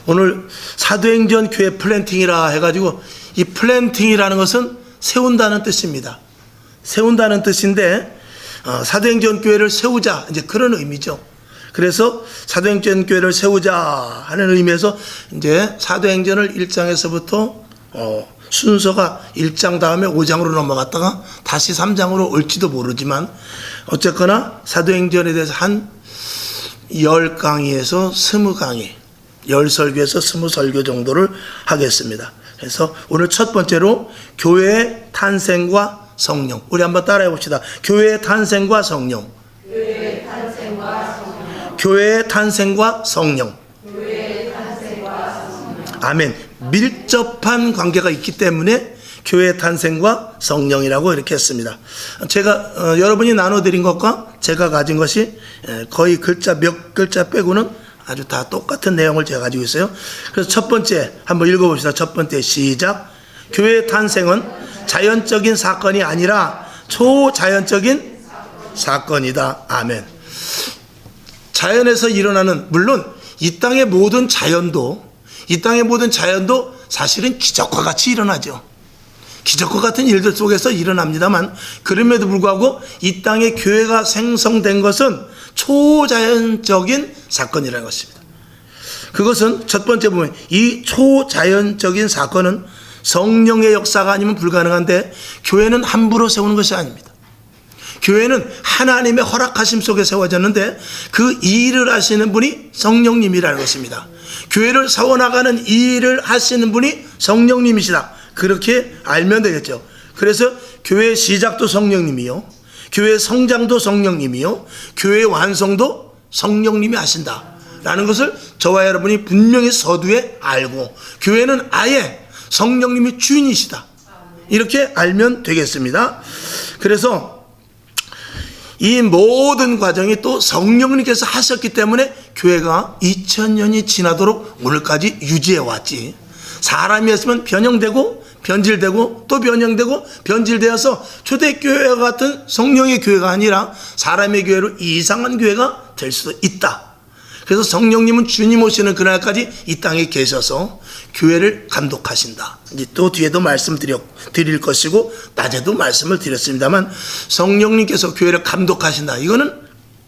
오늘 사도행전 교회 플랜팅이라 해가지고, 이 플랜팅이라는 것은 세운다는 뜻입니다. 세운다는 뜻인데, 사도행전 교회를 세우자, 이제 그런 의미죠. 그래서 사도행전 교회를 세우자 하는 의미에서 이제 사도행전을 1장에서부터 순서가 1장 다음에 5장으로 넘어갔다가 다시 3장으로 올지도 모르지만, 어쨌거나 사도행전에 대해서 한 10강의에서 20강의, 10설교에서 20설교 정도를 하겠습니다. 그래서 오늘 첫 번째로 교회의 탄생과 성령, 우리 한번 따라해 봅시다. 교회의 탄생과 성령. 교회의 탄생과 성령. 교회의 탄생과 성령. 교회의 탄생과 성령. 아멘. 밀접한 관계가 있기 때문에 교회의 탄생과 성령이라고 이렇게 했습니다. 제가 여러분이 나눠드린 것과 제가 가진 것이 거의 글자 몇 글자 빼고는 아주 다 똑같은 내용을 제가 가지고 있어요. 그래서 첫 번째 한번 읽어봅시다. 첫 번째 시작. 교회의 탄생은 자연적인 사건이 아니라 초자연적인 사건이다. 아멘. 자연에서 일어나는, 물론 이 땅의 모든 자연도 사실은 기적과 같이 일어나죠. 기적과 같은 일들 속에서 일어납니다만, 그럼에도 불구하고 이 땅에 교회가 생성된 것은 초자연적인 사건이라는 것입니다. 그것은 첫 번째 보면 이 초자연적인 사건은 성령의 역사가 아니면 불가능한데, 교회는 함부로 세우는 것이 아닙니다. 교회는 하나님의 허락하심 속에 세워졌는데 그 일을 하시는 분이 성령님이라는 것입니다. 교회를 세워나가는 일을 하시는 분이 성령님이시다. 그렇게 알면 되겠죠. 그래서 교회의 시작도 성령님이요, 교회의 성장도 성령님이요, 교회의 완성도 성령님이 하신다라는 것을 저와 여러분이 분명히 서두에 알고, 교회는 아예 성령님이 주인이시다, 이렇게 알면 되겠습니다. 그래서 이 모든 과정이 또 성령님께서 하셨기 때문에 교회가 2000년이 지나도록 오늘까지 유지해 왔지. 사람이었으면 변형되고 변질되고 또 변형되고 변질되어서 초대교회와 같은 성령의 교회가 아니라 사람의 교회로 이상한 교회가 될 수도 있다. 그래서 성령님은 주님 오시는 그날까지 이 땅에 계셔서 교회를 감독하신다. 이제 또 뒤에도 말씀드릴 것이고 낮에도 말씀을 드렸습니다만, 성령님께서 교회를 감독하신다. 이거는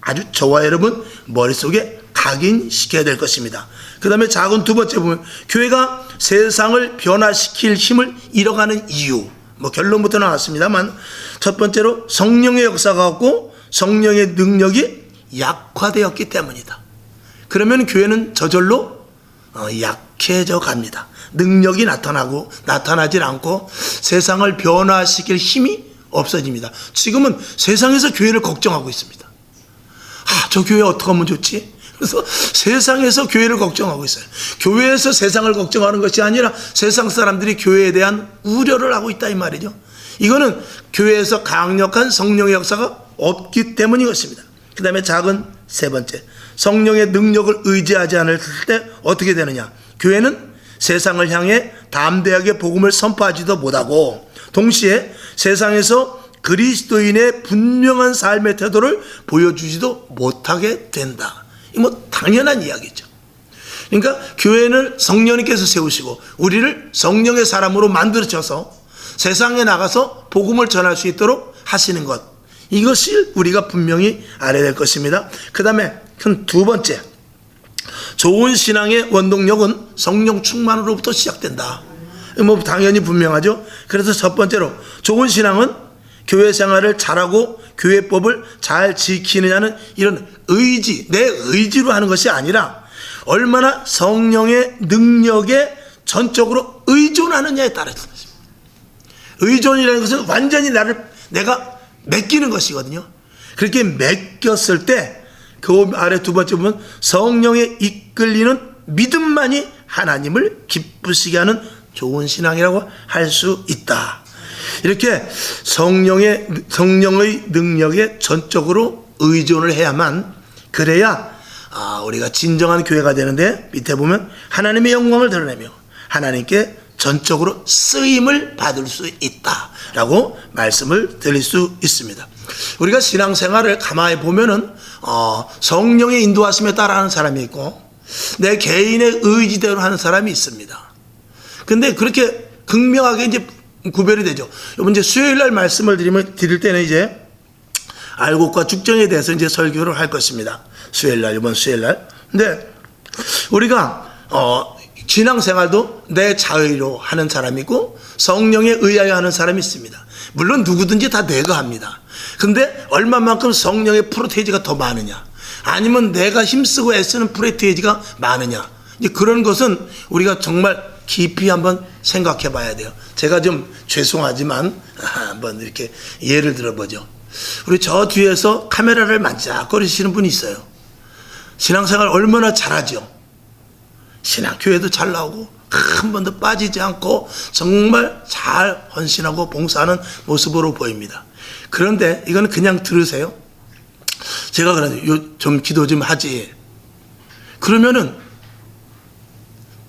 아주 저와 여러분 머릿속에 각인시켜야 될 것입니다. 그 다음에 작은 두 번째 보면 교회가 세상을 변화시킬 힘을 잃어가는 이유, 결론부터 나왔습니다만, 첫 번째로 성령의 역사가 없고 성령의 능력이 약화되었기 때문이다. 그러면 교회는 저절로 약해져 갑니다. 능력이 나타나질 않고 세상을 변화시킬 힘이 없어집니다. 지금은 세상에서 교회를 걱정하고 있습니다. 저 교회 어떻게 하면 좋지? 그래서 세상에서 교회를 걱정하고 있어요. 교회에서 세상을 걱정하는 것이 아니라 세상 사람들이 교회에 대한 우려를 하고 있다, 이 말이죠. 이거는 교회에서 강력한 성령의 역사가 없기 때문인 것입니다. 그 다음에 작은 세 번째, 성령의 능력을 의지하지 않을 때 어떻게 되느냐. 교회는 세상을 향해 담대하게 복음을 선포하지도 못하고 동시에 세상에서 그리스도인의 분명한 삶의 태도를 보여주지도 못하게 된다. 이거 당연한 이야기죠. 그러니까 교회는 성령님께서 세우시고 우리를 성령의 사람으로 만들어져서 세상에 나가서 복음을 전할 수 있도록 하시는 것, 이것을 우리가 분명히 알아야 될 것입니다. 그 다음에 큰 두 번째, 좋은 신앙의 원동력은 성령 충만으로부터 시작된다. 당연히 분명하죠. 그래서 첫 번째로 좋은 신앙은 교회 생활을 잘하고 교회법을 잘 지키느냐는 이런 의지, 내 의지로 하는 것이 아니라 얼마나 성령의 능력에 전적으로 의존하느냐에 따라 있습니다. 의존이라는 것은 완전히 내가 맡기는 것이거든요. 그렇게 맡겼을 때 그 아래 두 번째 보면 성령에 이끌리는 믿음만이 하나님을 기쁘시게 하는 좋은 신앙이라고 할 수 있다. 이렇게 성령의 능력에 전적으로 의존을 해야만, 그래야 우리가 진정한 교회가 되는데, 밑에 보면 하나님의 영광을 드러내며 하나님께 전적으로 쓰임을 받을 수 있다라고 말씀을 드릴 수 있습니다. 우리가 신앙생활을 가만히 보면은 성령의 인도하심에 따라하는 사람이 있고 내 개인의 의지대로 하는 사람이 있습니다. 근데 그렇게 극명하게 이제 구별이 되죠. 여러분 이제 수요일 날 말씀을 드릴 때는 이제 알곡과 죽정에 대해서 이제 설교를 할 것입니다. 수요일 날, 이번 수요일 날. 근데 우리가 신앙생활도 내 자의로 하는 사람이 있고 성령에 의하여 하는 사람이 있습니다. 물론 누구든지 다 내가 합니다. 근데 얼마만큼 성령의 프로테이지가 더 많으냐, 아니면 내가 힘쓰고 애쓰는 프로테이지가 많으냐, 이제 그런 것은 우리가 정말 깊이 한번 생각해 봐야 돼요. 제가 좀 죄송하지만 한번 이렇게 예를 들어보죠. 우리 저 뒤에서 카메라를 만작거리시는 분이 있어요. 신앙생활 얼마나 잘하죠. 신앙교회도 잘 나오고 한 번도 빠지지 않고 정말 잘 헌신하고 봉사하는 모습으로 보입니다. 그런데 이건 그냥 들으세요. 제가 그러는데 좀 기도 좀 하지. 그러면은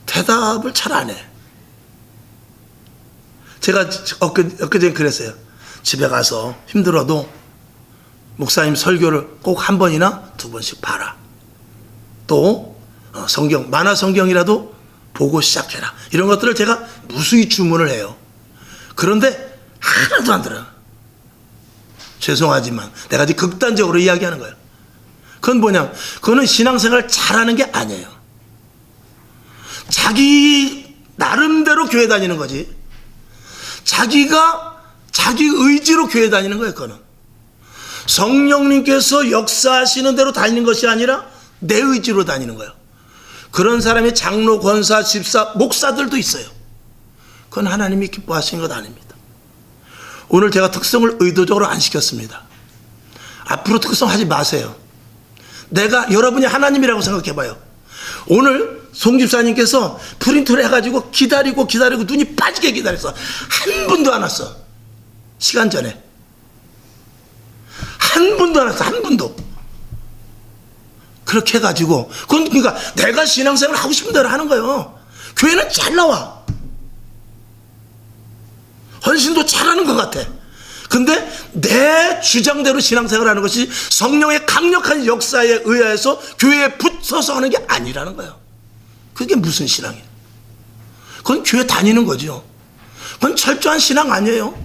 대답을 잘 안 해. 제가 엊그제 그랬어요. 집에 가서 힘들어도 목사님 설교를 꼭 한 번이나 두 번씩 봐라. 또 성경, 만화 성경이라도 보고 시작해라. 이런 것들을 제가 무수히 주문을 해요. 그런데 하나도 안 들어요. 죄송하지만 내가 아주 극단적으로 이야기하는 거예요. 그건 뭐냐, 그거는 신앙생활 잘하는 게 아니에요. 자기 나름대로 교회 다니는 거지. 자기가 자기 의지로 교회 다니는 거예요. 그거는 성령님께서 역사하시는 대로 다니는 것이 아니라 내 의지로 다니는 거예요. 그런 사람이 장로, 권사, 집사, 목사들도 있어요. 그건 하나님이 기뻐하시는 것 아닙니다. 오늘 제가 특성을 의도적으로 안 시켰습니다. 앞으로 특성하지 마세요. 내가 여러분이 하나님이라고 생각해 봐요. 오늘 송 집사님께서 프린트를 해가지고 기다리고 눈이 빠지게 기다렸어. 한 분도 안 왔어. 시간 전에 한 분도 안 왔어. 한 분도. 그렇게 해가지고 그러니까 내가 신앙생활 하고 싶은 대로 하는 거예요. 교회는 잘 나와. 헌신도 잘하는 것 같아. 근데 내 주장대로 신앙생활 하는 것이 성령의 강력한 역사에 의해서 교회에 붙어서 하는 게 아니라는 거예요. 그게 무슨 신앙이에요? 그건 교회 다니는 거죠. 그건 철저한 신앙 아니에요.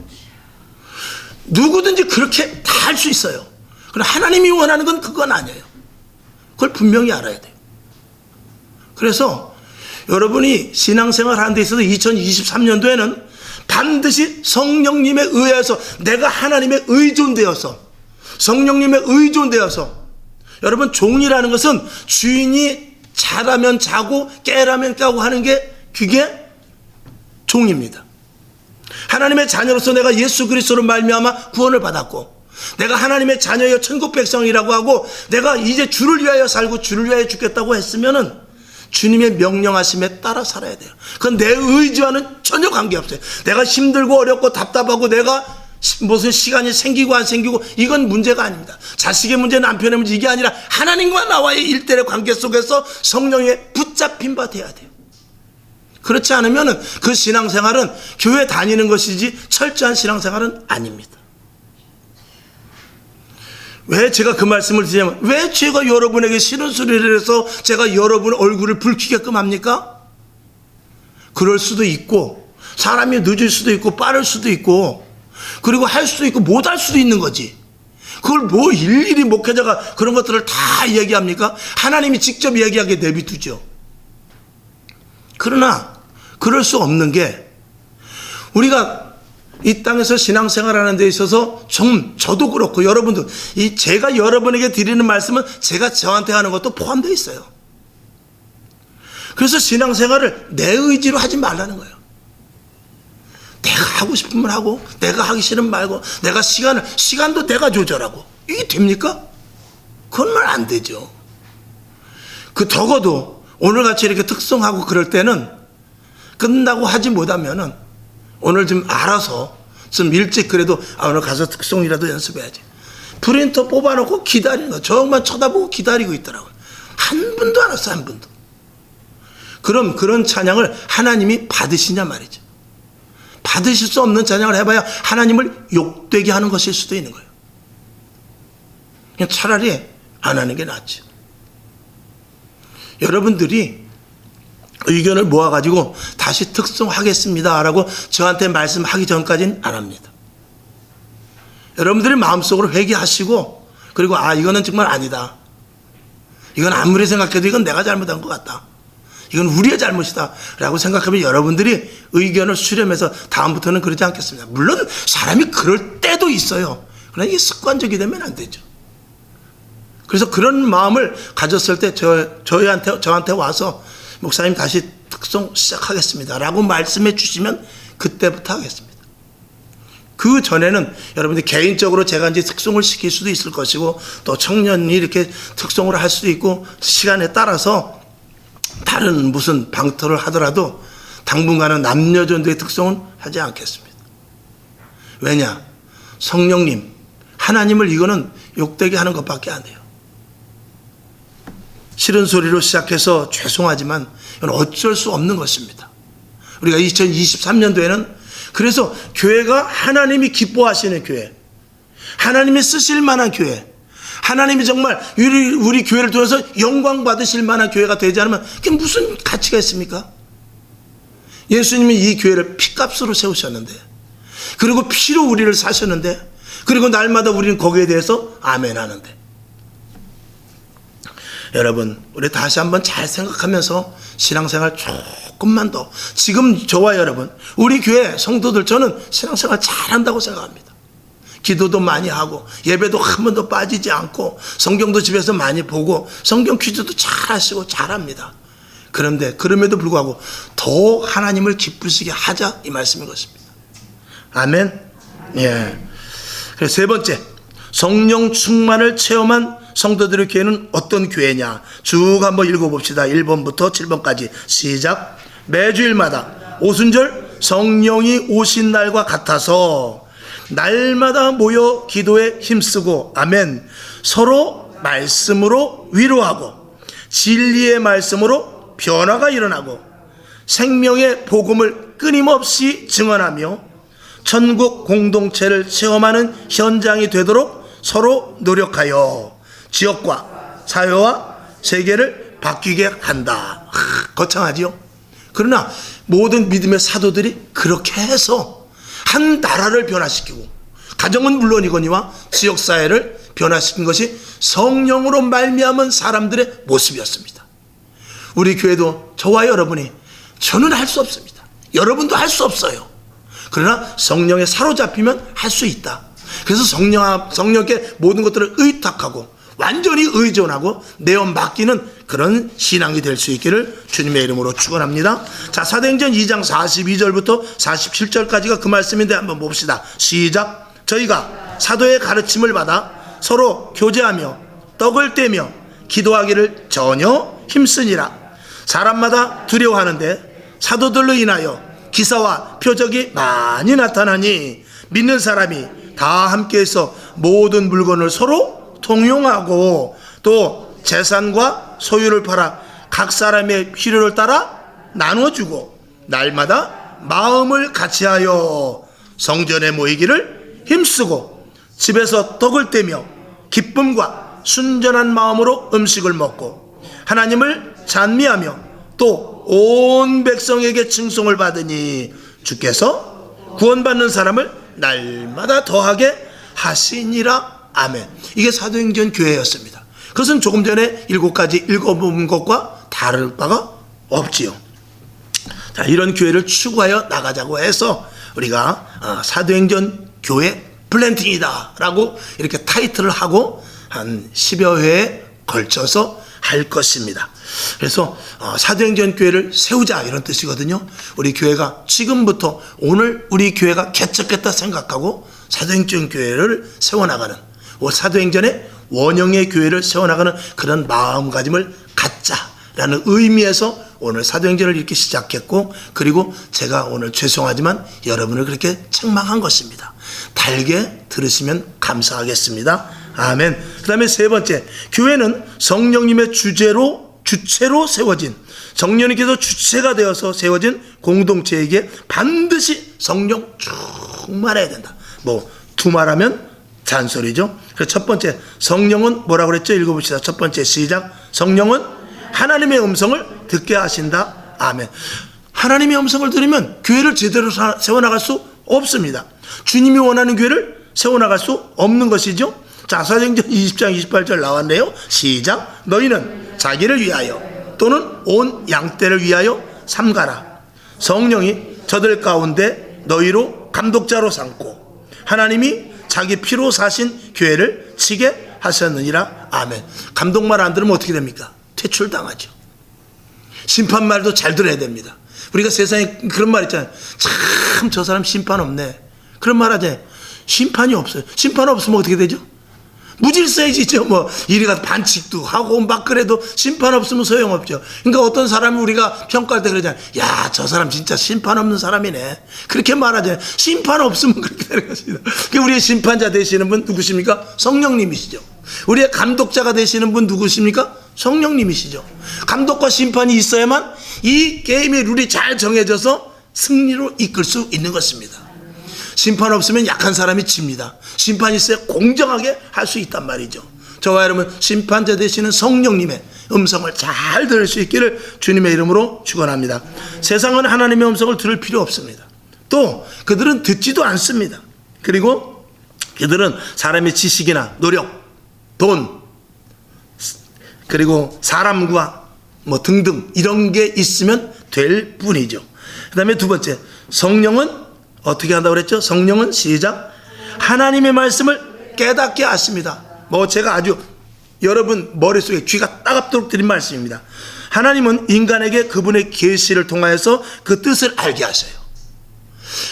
누구든지 그렇게 다 할 수 있어요. 그러나 하나님이 원하는 건 그건 아니에요. 그걸 분명히 알아야 돼요. 그래서 여러분이 신앙생활 하는 데 있어서 2023년도에는 반드시 성령님에 의해서 내가 하나님의 의존되어서, 성령님의 의존되어서, 여러분 종이라는 것은 주인이 자라면 자고 깨라면 깨고 하는 게 그게 종입니다. 하나님의 자녀로서 내가 예수 그리스도로 말미암아 구원을 받았고, 내가 하나님의 자녀여 천국 백성이라고 하고 내가 이제 주를 위하여 살고 주를 위하여 죽겠다고 했으면은 주님의 명령하심에 따라 살아야 돼요. 그건 내 의지와는 전혀 관계없어요. 내가 힘들고 어렵고 답답하고 내가 무슨 시간이 생기고 안 생기고 이건 문제가 아닙니다. 자식의 문제, 남편의 문제, 이게 아니라 하나님과 나와의 일대의 관계 속에서 성령에 붙잡힌 바 돼야 돼요. 그렇지 않으면 그 신앙생활은 교회 다니는 것이지 철저한 신앙생활은 아닙니다. 왜 제가 그 말씀을 드리냐면, 왜 제가 여러분에게 싫은 소리를 해서 제가 여러분 얼굴을 붉히게끔 합니까? 그럴 수도 있고, 사람이 늦을 수도 있고 빠를 수도 있고, 그리고 할 수도 있고 못 할 수도 있는 거지. 그걸 뭐 일일이 목회자가 그런 것들을 다 얘기합니까? 하나님이 직접 얘기하게 내비두죠. 그러나 그럴 수 없는 게, 우리가 이 땅에서 신앙생활하는 데 있어서 좀 저도 그렇고 여러분도, 제가 여러분에게 드리는 말씀은 제가 저한테 하는 것도 포함되어 있어요. 그래서 신앙생활을 내 의지로 하지 말라는 거예요. 내가 하고 싶으면 하고 내가 하기 싫으면 말고, 내가 시간도 내가 조절하고, 이게 됩니까? 그건 말 안 되죠. 그 적어도 오늘같이 이렇게 특성하고 그럴 때는 끝나고 하지 못하면은 오늘 좀 알아서 좀 일찍 그래도 오늘 가서 특송이라도 연습해야지. 프린터 뽑아놓고 기다리는 거, 저만 쳐다보고 기다리고 있더라고요. 한 분도 안 왔어, 한 분도. 그럼 그런 찬양을 하나님이 받으시냐 말이죠. 받으실 수 없는 찬양을 해봐야 하나님을 욕되게 하는 것일 수도 있는 거예요. 그냥 차라리 안 하는 게 낫죠. 여러분들이 의견을 모아가지고 다시 특송하겠습니다라고 저한테 말씀하기 전까지는 안 합니다. 여러분들이 마음속으로 회개하시고, 그리고 이거는 정말 아니다. 이건 아무리 생각해도 이건 내가 잘못한 것 같다. 이건 우리의 잘못이다 라고 생각하면 여러분들이 의견을 수렴해서 다음부터는 그러지 않겠습니다. 물론 사람이 그럴 때도 있어요. 그러나 이게 습관적이 되면 안 되죠. 그래서 그런 마음을 가졌을 때 저한테 와서 목사님 다시 특송 시작하겠습니다 라고 말씀해 주시면 그때부터 하겠습니다. 그 전에는 여러분들이 개인적으로 제가 이제 특송을 시킬 수도 있을 것이고, 또 청년이 이렇게 특송을 할 수도 있고, 시간에 따라서 다른 무슨 방토를 하더라도 당분간은 남녀전도의 특송은 하지 않겠습니다. 왜냐? 성령님, 하나님을 이거는 욕되게 하는 것밖에 안 돼요. 싫은 소리로 시작해서 죄송하지만 이건 어쩔 수 없는 것입니다. 우리가 2023년도에는 그래서 교회가 하나님이 기뻐하시는 교회, 하나님이 쓰실 만한 교회, 하나님이 정말 우리 교회를 통해서 영광 받으실 만한 교회가 되지 않으면 그게 무슨 가치가 있습니까? 예수님이 이 교회를 피값으로 세우셨는데, 그리고 피로 우리를 사셨는데, 그리고 날마다 우리는 거기에 대해서 아멘 하는데, 여러분 우리 다시 한번 잘 생각하면서 신앙생활 조금만 더, 지금 저와 여러분 우리 교회 성도들, 저는 신앙생활 잘한다고 생각합니다. 기도도 많이 하고 예배도 한 번도 빠지지 않고 성경도 집에서 많이 보고 성경 퀴즈도 잘 하시고 잘합니다. 그런데 그럼에도 불구하고 더 하나님을 기쁘시게 하자, 이 말씀인 것입니다. 아멘. 예. 그래서 세 번째, 성령 충만을 체험한 성도들의 교회는 어떤 교회냐, 쭉 한번 읽어봅시다. 1번부터 7번까지 시작. 매주일마다 오순절 성령이 오신 날과 같아서 날마다 모여 기도에 힘쓰고, 아멘, 서로 말씀으로 위로하고 진리의 말씀으로 변화가 일어나고 생명의 복음을 끊임없이 증언하며 천국 공동체를 체험하는 현장이 되도록 서로 노력하여 지역과 사회와 세계를 바뀌게 한다. 거창하지요? 그러나 모든 믿음의 사도들이 그렇게 해서 한 나라를 변화시키고, 가정은 물론이거니와 지역사회를 변화시킨 것이 성령으로 말미암은 사람들의 모습이었습니다. 우리 교회도 저와 여러분이, 저는 할 수 없습니다. 여러분도 할 수 없어요. 그러나 성령에 사로잡히면 할 수 있다. 그래서 성령께 모든 것들을 의탁하고 완전히 의존하고 내어 맡기는 그런 신앙이 될 수 있기를 주님의 이름으로 축원합니다. 자, 사도행전 2장 42절부터 47절까지가 그 말씀인데 한번 봅시다. 시작. 저희가 사도의 가르침을 받아 서로 교제하며 떡을 떼며 기도하기를 전혀 힘쓰니라. 사람마다 두려워하는데 사도들로 인하여 기사와 표적이 많이 나타나니 믿는 사람이 다 함께해서 모든 물건을 서로 통용하고 또 재산과 소유를 팔아 각 사람의 필요를 따라 나눠주고 날마다 마음을 같이하여 성전에 모이기를 힘쓰고 집에서 떡을 떼며 기쁨과 순전한 마음으로 음식을 먹고 하나님을 찬미하며 또 온 백성에게 칭송을 받으니 주께서 구원받는 사람을 날마다 더하게 하시니라. 아멘. 이게 사도행전 교회였습니다. 그것은 조금 전에 7가지 읽어본 것과 다를 바가 없지요. 자, 이런 교회를 추구하여 나가자고 해서 우리가 사도행전 교회 플랜팅이다 라고 이렇게 타이틀을 하고 한 10여 회에 걸쳐서 할 것입니다. 그래서 사도행전 교회를 세우자, 이런 뜻이거든요. 우리 교회가 지금부터, 오늘 우리 교회가 개척했다 생각하고 사도행전 교회를 세워나가는, 사도행전의 원형의 교회를 세워나가는 그런 마음가짐을 갖자라는 의미에서 오늘 사도행전을 이렇게 시작했고, 그리고 제가 오늘 죄송하지만 여러분을 그렇게 책망한 것입니다. 달게 들으시면 감사하겠습니다. 아멘. 그 다음에 세 번째, 교회는 성령님의 주체로 세워진, 성령님께서 주체가 되어서 세워진 공동체에게 반드시 성령 충만해야 된다. 두말하면 잔소리죠. 그래서 첫 번째, 성령은 뭐라고 그랬죠? 읽어봅시다. 첫 번째 시작. 성령은 하나님의 음성을 듣게 하신다. 아멘. 하나님의 음성을 들으면 교회를 제대로 세워나갈 수 없습니다. 주님이 원하는 교회를 세워나갈 수 없는 것이죠. 자, 사도행전 20장 28절 나왔네요. 시작. 너희는 자기를 위하여 또는 온 양떼를 위하여 삼가라. 성령이 저들 가운데 너희로 감독자로 삼고 하나님이 자기 피로 사신 교회를 치게 하셨느니라. 아멘. 감독 말 안 들으면 어떻게 됩니까? 퇴출당하죠. 심판 말도 잘 들어야 됩니다. 우리가 세상에 그런 말 있잖아요. 참 저 사람 심판 없네. 그런 말 하잖아요. 심판이 없어요. 심판 없으면 어떻게 되죠? 무질서해지죠. 뭐 이리 가서 반칙도 하고 막 그래도 심판 없으면 소용없죠. 그러니까 어떤 사람이 우리가 평가할 때 그러잖아요. 야, 저 사람 진짜 심판 없는 사람이네. 그렇게 말하잖아요. 심판 없으면 그렇게 되는 것입니다. 우리의 심판자 되시는 분 누구십니까? 성령님이시죠. 우리의 감독자가 되시는 분 누구십니까? 성령님이시죠. 감독과 심판이 있어야만 이 게임의 룰이 잘 정해져서 승리로 이끌 수 있는 것입니다. 심판 없으면 약한 사람이 집니다. 심판이 있어야 공정하게 할 수 있단 말이죠. 저와 여러분, 심판자 되시는 성령님의 음성을 잘 들을 수 있기를 주님의 이름으로 축원합니다. 세상은 하나님의 음성을 들을 필요 없습니다. 또 그들은 듣지도 않습니다. 그리고 그들은 사람의 지식이나 노력, 돈, 그리고 사람과 뭐 등등 이런 게 있으면 될 뿐이죠. 그 다음에 두 번째, 성령은 어떻게 한다고 그랬죠? 성령은 시작. 하나님의 말씀을 깨닫게 하십니다. 뭐 제가 아주 여러분 머릿속에 귀가 따갑도록 드린 말씀입니다. 하나님은 인간에게 그분의 계시를 통하여서 그 뜻을 알게 하셔요.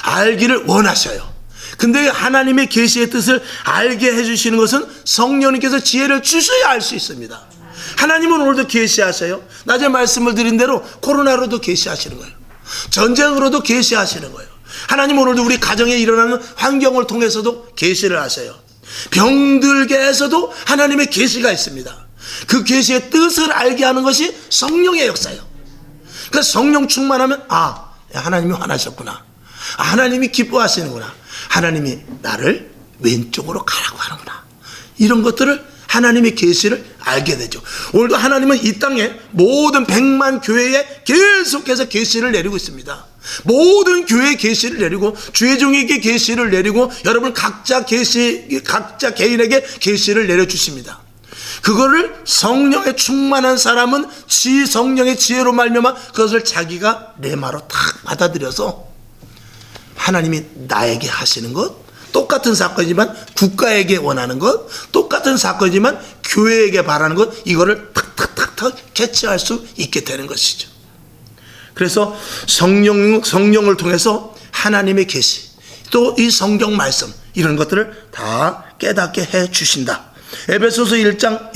알기를 원하셔요. 근데 하나님의 계시의 뜻을 알게 해주시는 것은 성령님께서 지혜를 주셔야 알 수 있습니다. 하나님은 오늘도 계시하셔요. 낮에 말씀을 드린 대로 코로나로도 계시하시는 거예요. 전쟁으로도 계시하시는 거예요. 하나님 오늘도 우리 가정에 일어나는 환경을 통해서도 계시를 하셔요. 병들게에서도 하나님의 계시가 있습니다. 그 계시의 뜻을 알게 하는 것이 성령의 역사예요. 그러니까 성령 충만하면 하나님이 화나셨구나. 하나님이 기뻐하시는구나. 하나님이 나를 왼쪽으로 가라고 하는구나. 이런 것들을 하나님의 계시를 알게 되죠. 오늘도 하나님은 이 땅에 모든 100만 교회에 계속해서 계시를 내리고 있습니다. 모든 교회에 계시를 내리고 주의 종에게 계시를 내리고 여러분 각자 개인에게 계시를 내려주십니다. 그거를 성령에 충만한 사람은 성령의 지혜로 말미암아 그것을 자기가 레마로 탁 받아들여서 하나님이 나에게 하시는 것, 똑같은 사건이지만 국가에게 원하는 것, 똑같은 사건이지만 교회에게 바라는 것, 이거를 탁탁탁탁 캐치할 수 있게 되는 것이죠. 그래서 성령을 통해서 하나님의 계시, 또 이 성경 말씀, 이런 것들을 다 깨닫게 해 주신다. 에베소서 1장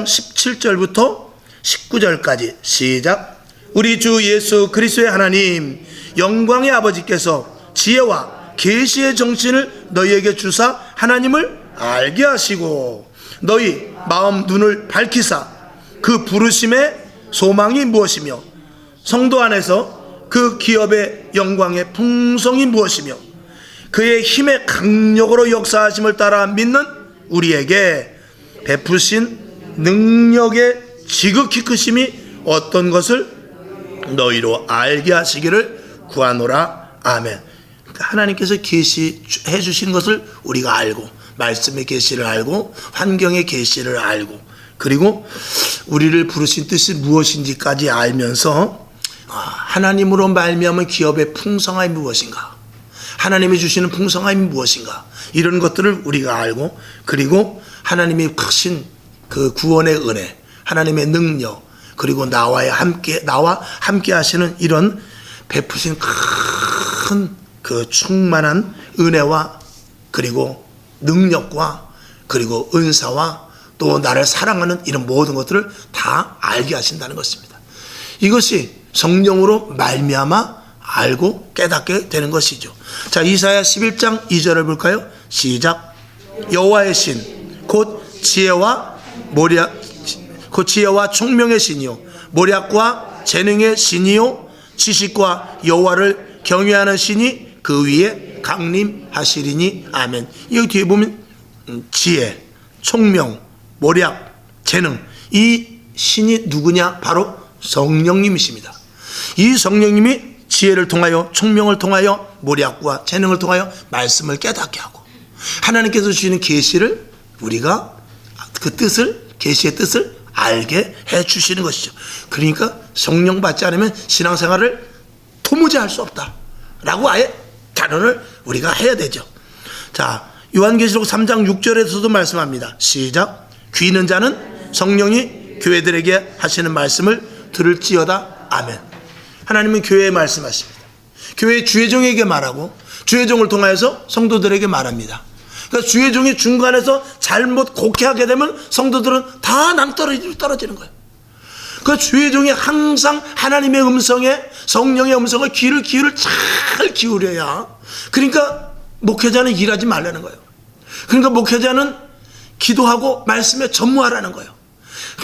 17절부터 19절까지 시작. 우리 주 예수 그리스도의 하나님 영광의 아버지께서 지혜와 계시의 정신을 너희에게 주사 하나님을 알게 하시고 너희 마음 눈을 밝히사 그 부르심의 소망이 무엇이며 성도 안에서 그 기업의 영광의 풍성이 무엇이며 그의 힘의 강력으로 역사하심을 따라 믿는 우리에게 베푸신 능력의 지극히 크심이 어떤 것을 너희로 알게 하시기를 구하노라. 아멘. 하나님께서 계시해 주신 것을 우리가 알고 말씀의 계시를 알고 환경의 계시를 알고 그리고 우리를 부르신 뜻이 무엇인지까지 알면서 하나님으로 말미암은 기업의 풍성함이 무엇인가, 하나님이 주시는 풍성함이 무엇인가, 이런 것들을 우리가 알고 그리고 하나님이 크신 그 구원의 은혜, 하나님의 능력, 그리고 나와 함께 하시는 이런 베푸신 큰 그 충만한 은혜와 그리고 능력과 그리고 은사와 또 나를 사랑하는 이런 모든 것들을 다 알게 하신다는 것입니다. 이것이 성령으로 말미암아 알고 깨닫게 되는 것이죠. 자, 이사야 11장 2절을 볼까요? 시작. 여호와의 신 곧 지혜와 총명의 신이요 모략과 재능의 신이요 지식과 여호와를 경외하는 신이 그 위에 강림하시리니. 아멘. 여기 뒤에 보면 지혜, 총명, 모략, 재능, 이 신이 누구냐? 바로 성령님이십니다. 이 성령님이 지혜를 통하여, 총명을 통하여, 머리학과 재능을 통하여 말씀을 깨닫게 하고, 하나님께서 주시는 계시를 우리가 그 뜻을, 계시의 뜻을 알게 해 주시는 것이죠. 그러니까 성령 받지 않으면 신앙생활을 도무지 할 수 없다 라고 아예 단언을 우리가 해야 되죠. 자, 요한계시록 3장 6절에서도 말씀합니다. 시작. 귀 있는 자는 성령이 교회들에게 하시는 말씀을 들을지어다. 아멘. 하나님은 교회에 말씀하십니다. 교회 주의 종에게 말하고 주의 종을 통하여서 성도들에게 말합니다. 그러니까 주의 종이 중간에서 잘못 곡해하게 되면 성도들은 다 낭떠러지로 떨어지는 거예요. 그 주의 종이 항상 하나님의 음성에, 성령의 음성을 귀를 잘 기울여야, 그러니까 목회자는 일하지 말라는 거예요. 그러니까 목회자는 기도하고 말씀에 전무하라는 거예요.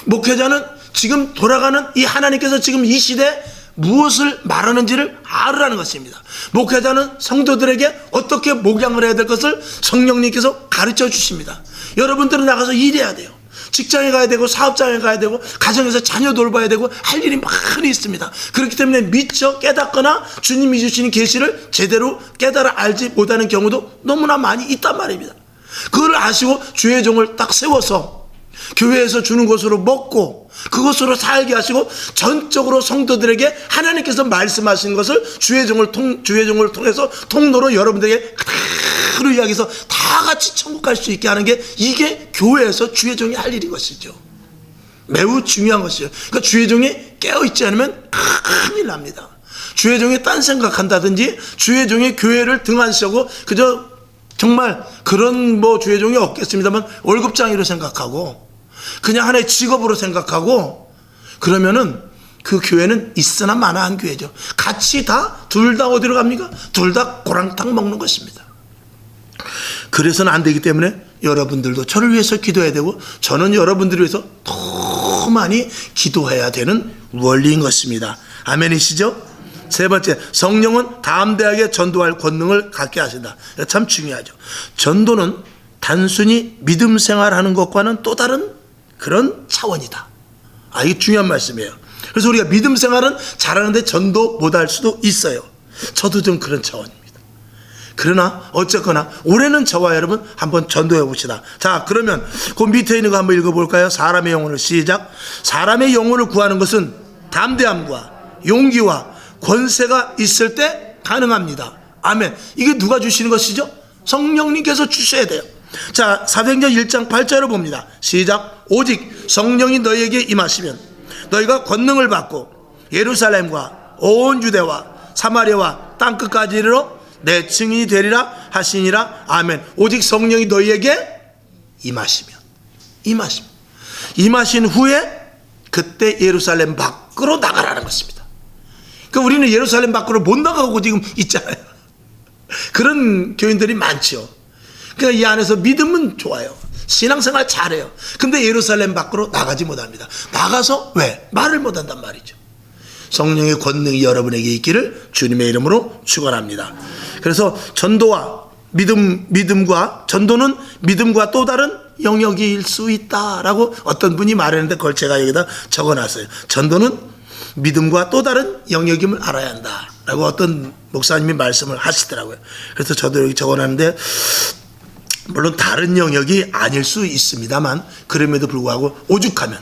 목회자는 지금 돌아가는 이 하나님께서 지금 이 시대에 무엇을 말하는지를 알으라는 것입니다. 목회자는 성도들에게 어떻게 목양을 해야 될 것을 성령님께서 가르쳐 주십니다. 여러분들은 나가서 일해야 돼요. 직장에 가야 되고, 사업장에 가야 되고, 가정에서 자녀 돌봐야 되고, 할 일이 많이 있습니다. 그렇기 때문에 미처 깨닫거나 주님이 주시는 계시를 제대로 깨달아 알지 못하는 경우도 너무나 많이 있단 말입니다. 그걸 아시고 주의 종을 딱 세워서 교회에서 주는 것으로 먹고 그것으로 살게 하시고, 전적으로 성도들에게 하나님께서 말씀하신 것을 주의 종을 통해서 통로로 여러분들에게 그대로 이야기해서 다 같이 천국 갈 수 있게 하는 게, 이게 교회에서 주의 종이 할 일인 것이죠. 매우 중요한 것이죠. 그러니까 주의 종이 깨어있지 않으면 큰일 납니다. 주의 종이 딴 생각한다든지, 주의 종이 교회를 등한시하고 그저 정말 그런 주의 종이 없겠습니다만 월급장이로 생각하고 그냥 하나의 직업으로 생각하고, 그러면은 그 교회는 있으나 마나한 교회죠. 같이 둘 다 어디로 갑니까? 둘 다 고랑탕 먹는 것입니다. 그래서는 안 되기 때문에 여러분들도 저를 위해서 기도해야 되고, 저는 여러분들을 위해서 더 많이 기도해야 되는 원리인 것입니다. 아멘이시죠? 세 번째, 성령은 담대하게 전도할 권능을 갖게 하신다. 참 중요하죠. 전도는 단순히 믿음 생활하는 것과는 또 다른 그런 차원이다. 이게 중요한 말씀이에요. 그래서 우리가 믿음 생활은 잘하는데 전도 못할 수도 있어요. 저도 좀 그런 차원입니다. 그러나 어쨌거나 올해는 저와 여러분 한번 전도해 봅시다. 자, 그러면 그 밑에 있는 거 한번 읽어볼까요? 사람의 영혼을, 시작. 사람의 영혼을 구하는 것은 담대함과 용기와 권세가 있을 때 가능합니다. 아멘. 이게 누가 주시는 것이죠? 성령님께서 주셔야 돼요. 자, 사도행전 1장 8절을 봅니다. 시작. 오직 성령이 너희에게 임하시면 너희가 권능을 받고 예루살렘과 온 유대와 사마리아와 땅끝까지 이르러 내 증인이 되리라 하시니라. 아멘. 오직 성령이 너희에게 임하신 후에 그때 예루살렘 밖으로 나가라는 것입니다. 그러니까 우리는 예루살렘 밖으로 못 나가고 지금 있잖아요. 그런 교인들이 많죠. 그러니까 이 안에서 믿음은 좋아요. 신앙생활 잘해요. 근데 예루살렘 밖으로 나가지 못합니다. 나가서 왜? 말을 못한단 말이죠. 성령의 권능이 여러분에게 있기를 주님의 이름으로 축원합니다. 그래서 전도와 믿음과 전도는 믿음과 또 다른 영역일 수 있다라고 어떤 분이 말했는데, 그걸 제가 여기다 적어놨어요. 전도는 믿음과 또 다른 영역임을 알아야 한다라고 어떤 목사님이 말씀을 하시더라고요. 그래서 저도 여기 적어놨는데, 물론 다른 영역이 아닐 수 있습니다만 그럼에도 불구하고 오죽하면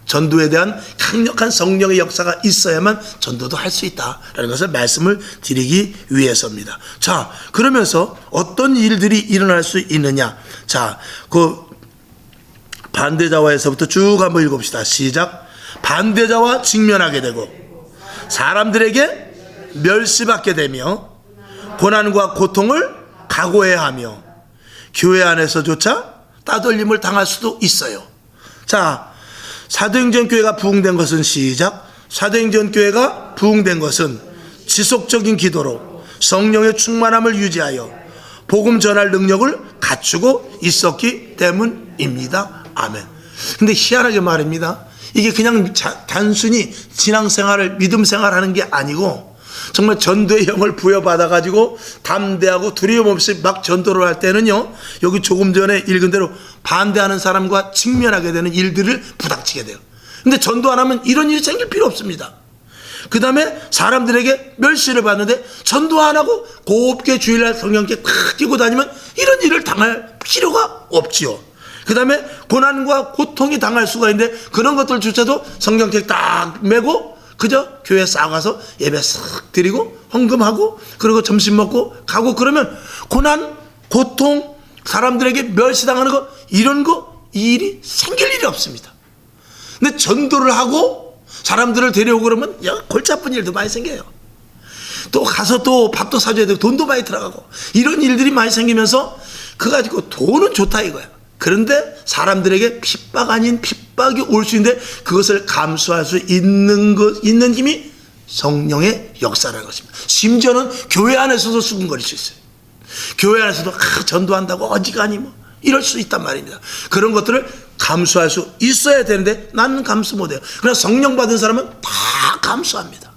전도에 대한 강력한 성령의 역사가 있어야만 전도도 할 수 있다라는 것을 말씀을 드리기 위해서입니다. 자, 그러면서 어떤 일들이 일어날 수 있느냐. 자, 그 반대자와에서부터 쭉 한번 읽어봅시다. 시작. 반대자와 직면하게 되고 사람들에게 멸시받게 되며 고난과 고통을 각오해야 하며 교회 안에서조차 따돌림을 당할 수도 있어요. 자, 사도행전 교회가 부흥된 것은, 시작. 사도행전 교회가 부흥된 것은 지속적인 기도로 성령의 충만함을 유지하여 복음 전할 능력을 갖추고 있었기 때문입니다. 아멘. 근데 희한하게 말입니다. 이게 그냥 단순히 신앙생활을, 믿음생활하는 게 아니고 정말 전도의 영을 부여받아가지고 담대하고 두려움 없이 막 전도를 할 때는요, 여기 조금 전에 읽은 대로 반대하는 사람과 직면하게 되는 일들을 부닥치게 돼요. 근데 전도 안 하면 이런 일이 생길 필요 없습니다. 그 다음에 사람들에게 멸시를 받는데 전도 안 하고 곱게 주일날 성령께 탁 끼고 다니면 이런 일을 당할 필요가 없지요. 그 다음에 고난과 고통이 당할 수가 있는데 그런 것들조차도 성경책 딱 메고 그저 교회 싹 와서 예배 싹 드리고 헌금하고 그리고 점심 먹고 가고 그러면 고난, 고통, 사람들에게 멸시당하는 거 이런 거 이 일이 생길 일이 없습니다. 근데 전도를 하고 사람들을 데려오고 그러면 골치 아픈 일도 많이 생겨요. 또 가서 또 밥도 사줘야 되고 돈도 많이 들어가고 이런 일들이 많이 생기면서 그거 가지고 돈은 좋다 이거야. 그런데 사람들에게 핍박 아닌 핍박이 올 수 있는데 그것을 감수할 수 있는 힘이 성령의 역사라는 것입니다. 심지어는 교회 안에서도 수군거릴 수 있어요. 교회 안에서도 전도한다고 어지간히 뭐 이럴 수 있단 말입니다. 그런 것들을 감수할 수 있어야 되는데 나는 감수 못해요. 그러나 성령 받은 사람은 다 감수합니다.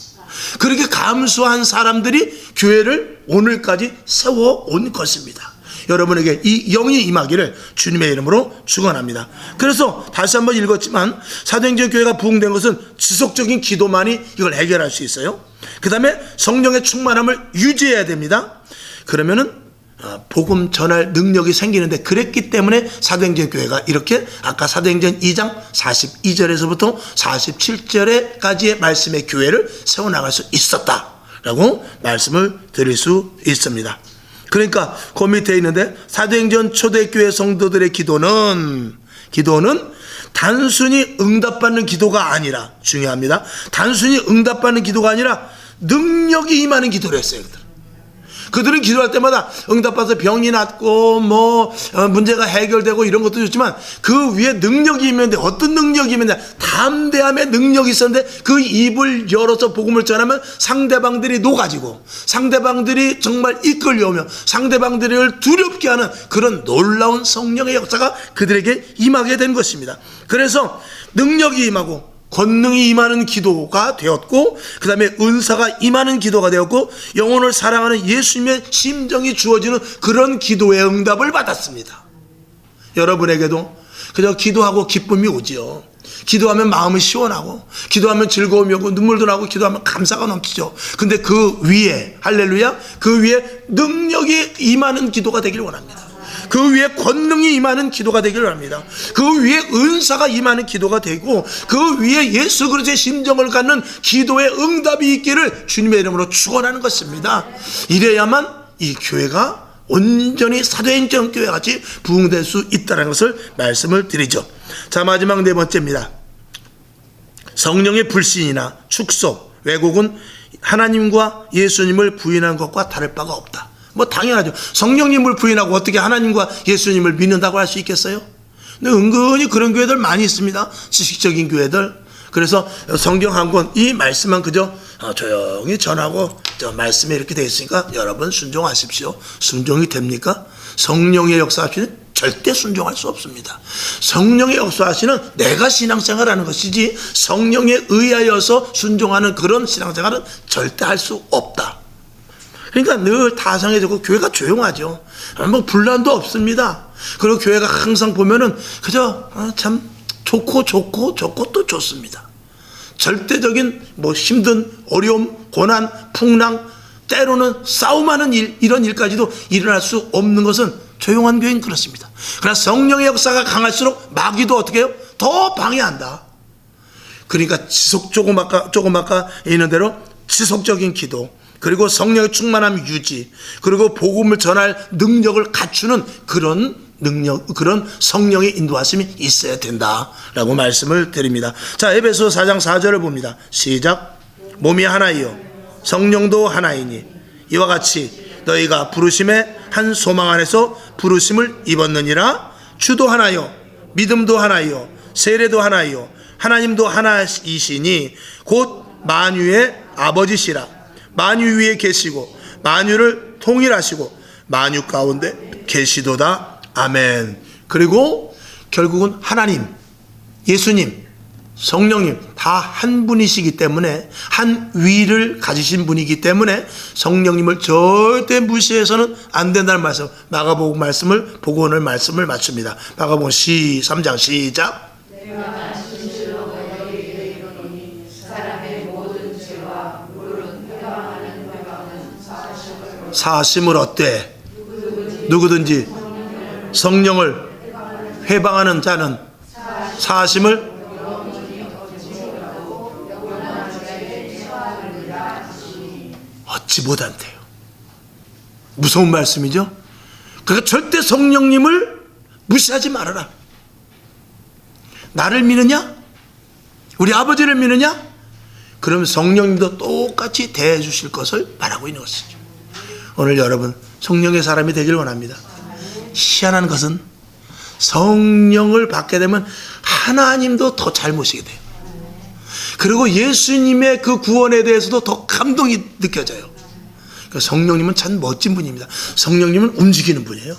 그렇게 감수한 사람들이 교회를 오늘까지 세워온 것입니다. 여러분에게 이 영이 임하기를 주님의 이름으로 축원합니다. 그래서 다시 한번 읽었지만 사도행전 교회가 부흥된 것은 지속적인 기도만이 이걸 해결할 수 있어요. 그 다음에 성령의 충만함을 유지해야 됩니다. 그러면은 복음 전할 능력이 생기는데 그랬기 때문에 사도행전 교회가 이렇게 아까 사도행전 2장 42절에서부터 47절에까지의 말씀의 교회를 세워나갈 수 있었다라고 말씀을 드릴 수 있습니다. 그러니까 그 밑에 있는데 사도행전 초대교회 성도들의 기도는 단순히 응답받는 기도가 아니라 중요합니다. 단순히 응답받는 기도가 아니라 능력이 임하는 기도를 했어요. 그들은 기도할 때마다 응답받아서 병이 낫고 문제가 해결되고 이런 것도 좋지만 그 위에 능력이 있는데 어떤 능력이 있느냐, 담대함의 능력이 있었는데 그 입을 열어서 복음을 전하면 상대방들이 녹아지고 상대방들이 정말 이끌려오며 상대방들을 두렵게 하는 그런 놀라운 성령의 역사가 그들에게 임하게 된 것입니다. 그래서 능력이 임하고 권능이 임하는 기도가 되었고 그 다음에 은사가 임하는 기도가 되었고 영혼을 사랑하는 예수님의 심정이 주어지는 그런 기도의 응답을 받았습니다. 여러분에게도 그저 기도하고 기쁨이 오지요. 기도하면 마음이 시원하고 기도하면 즐거움이 오고 눈물도 나고 기도하면 감사가 넘치죠. 근데 그 위에 할렐루야 그 위에 능력이 임하는 기도가 되길 원합니다. 그 위에 권능이 임하는 기도가 되기를 합니다. 그 위에 은사가 임하는 기도가 되고 그 위에 예수 그리스도의 심정을 갖는 기도의 응답이 있기를 주님의 이름으로 축원하는 것입니다. 이래야만 이 교회가 온전히 사도행전 교회 같이 부흥될 수 있다는 것을 말씀을 드리죠. 자, 마지막 네 번째입니다. 성령의 불신이나 축소, 왜곡은 하나님과 예수님을 부인한 것과 다를 바가 없다. 당연하죠. 성령님을 부인하고 어떻게 하나님과 예수님을 믿는다고 할 수 있겠어요? 근데 은근히 그런 교회들 많이 있습니다. 지식적인 교회들. 그래서 성경 한 권 이 말씀만 그저 조용히 전하고 말씀에 이렇게 되어 있으니까 여러분 순종하십시오. 순종이 됩니까? 성령의 역사하시는 절대 순종할 수 없습니다. 성령의 역사하시는 내가 신앙생활하는 것이지 성령에 의하여서 순종하는 그런 신앙생활은 절대 할 수 없다. 그러니까 늘 다상해지고 교회가 조용하죠. 분란도 없습니다. 그리고 교회가 항상 보면은 그저 참 좋고 또 좋습니다. 절대적인 힘든 어려움, 고난, 풍랑, 때로는 싸움하는 일, 이런 일까지도 일어날 수 없는 것은 조용한 교회는 그렇습니다. 그러나 성령의 역사가 강할수록 마귀도 어떻게 해요? 더 방해한다. 그러니까 조금 아까 있는 대로 지속적인 기도, 그리고 성령의 충만함 유지, 그리고 복음을 전할 능력을 갖추는 그런 성령의 인도하심이 있어야 된다라고 말씀을 드립니다. 자, 에베소 4장 4절을 봅니다. 시작. 몸이 하나이요 성령도 하나이니 이와 같이 너희가 부르심의 한 소망 안에서 부르심을 입었느니라. 주도 하나요 믿음도 하나요 세례도 하나요 하나님도 하나이시니 곧 만유의 아버지시라. 만유 위에 계시고 만유를 통일하시고 만유 가운데 계시도다. 아멘. 그리고 결국은 하나님, 예수님, 성령님 다 한 분이시기 때문에 한 위를 가지신 분이기 때문에 성령님을 절대 무시해서는 안 된다는 말씀, 마가복음 말씀을 보고 오늘 말씀을 맞춥니다. 마가복음 3장 시작. 사심을 얻되 누구든지 성령을 회방하는 자는 사심을 얻지 못한대요. 무서운 말씀이죠. 그러니까 절대 성령님을 무시하지 말아라. 나를 믿느냐? 우리 아버지를 믿느냐? 그럼 성령님도 똑같이 대해 주실 것을 바라고 있는 것이죠. 오늘 여러분 성령의 사람이 되길 원합니다. 희한한 것은 성령을 받게 되면 하나님도 더 잘 모시게 돼요. 그리고 예수님의 그 구원에 대해서도 더 감동이 느껴져요. 그러니까 성령님은 참 멋진 분입니다. 성령님은 움직이는 분이에요.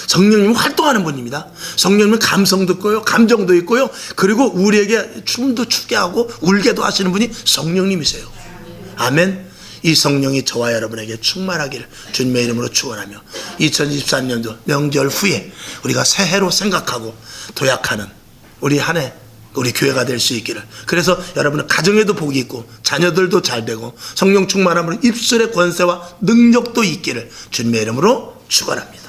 성령님은 활동하는 분입니다. 성령님은 감성도 있고요, 감정도 있고요, 그리고 우리에게 춤도 추게 하고 울게도 하시는 분이 성령님이세요. 아멘. 이 성령이 저와 여러분에게 충만하기를 주님의 이름으로 축원하며 2023년도 명절 후에 우리가 새해로 생각하고 도약하는 우리 한 해 우리 교회가 될 수 있기를. 그래서 여러분은 가정에도 복이 있고 자녀들도 잘 되고 성령 충만함으로 입술의 권세와 능력도 있기를 주님의 이름으로 축원합니다.